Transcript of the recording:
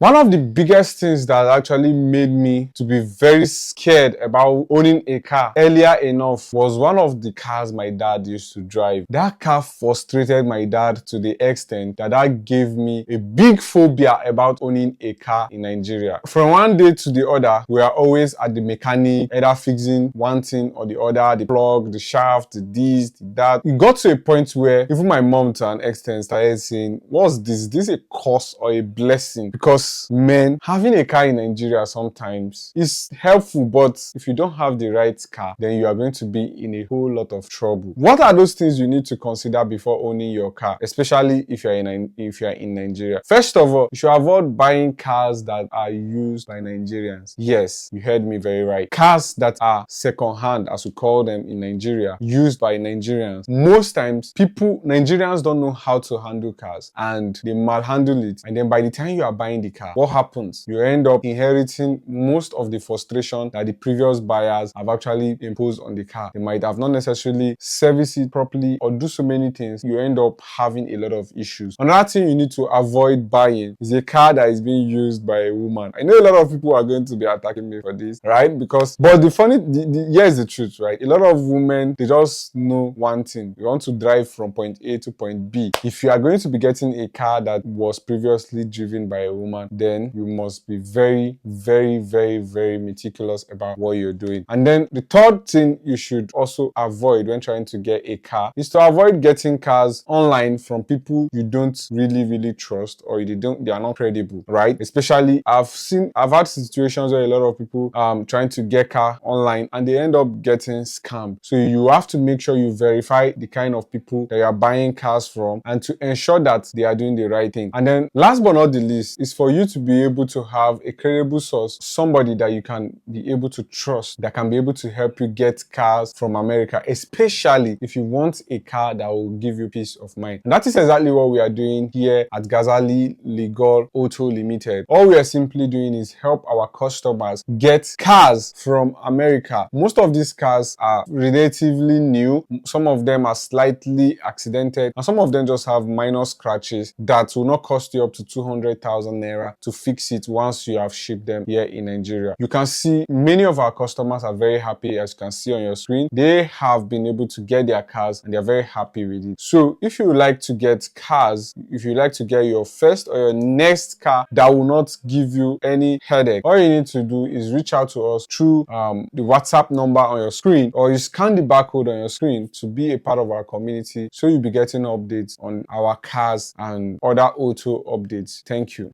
One of the biggest things that actually made me to be very scared about owning a car earlier enough was one of the cars my dad used to drive. That car frustrated my dad to the extent that gave me a big phobia about owning a car in Nigeria. From one day to the other, we are always at the mechanic, either fixing one thing or the other, the plug, the shaft, the this, the that. It got to a point where even my mom to an extent started saying, what's this? Is this a curse or a blessing? Because men, having a car in Nigeria sometimes is helpful, but if you don't have the right car, then you are going to be in a whole lot of trouble. What are those things you need to consider before owning your car, especially if you're in Nigeria? First of all, you should avoid buying cars that are used by Nigerians. Yes, you heard me very right. Cars that are second-hand, as we call them in Nigeria, used by Nigerians. Most times, Nigerians don't know how to handle cars and they malhandle it. And then by the time you are buying the car, what happens? You end up inheriting most of the frustration that the previous buyers have actually imposed on the car. They might have not necessarily serviced it properly or do so many things. You end up having a lot of issues. Another thing you need to avoid buying is a car that is being used by a woman. I know a lot of people are going to be attacking me for this, right? But here's the truth, right? A lot of women, they just know one thing. You want to drive from point A to point B. If you are going to be getting a car that was previously driven by a woman, then you must be very, very, very, very meticulous about what you're doing. And then the third thing you should also avoid when trying to get a car is to avoid getting cars online from people you don't really trust, or they are not credible, right? Especially I've had situations where a lot of people trying to get car online and they end up getting scammed. So you have to make sure you verify the kind of people that you are buying cars from and to ensure that they are doing the right thing. And then last but not the least is for you to be able to have a credible source, somebody that you can be able to trust, that can be able to help you get cars from America, especially if you want a car that will give you peace of mind. And that is exactly what we are doing here at Ghazali Legal Auto Limited. All we are simply doing is help our customers get cars from America. Most of these cars are relatively new. Some of them are slightly accidented, and some of them just have minor scratches that will not cost you up to 200,000 naira to fix it once you have shipped them here in Nigeria. You can see many of our customers are very happy. As you can see on your screen, they have been able to get their cars and they're very happy with it. So if you would like to get cars, if you like to get your first or your next car that will not give you any headache, all you need to do is reach out to us through the WhatsApp number on your screen, or you scan the barcode on your screen to be a part of our community, so you'll be getting updates on our cars and other auto updates. Thank you.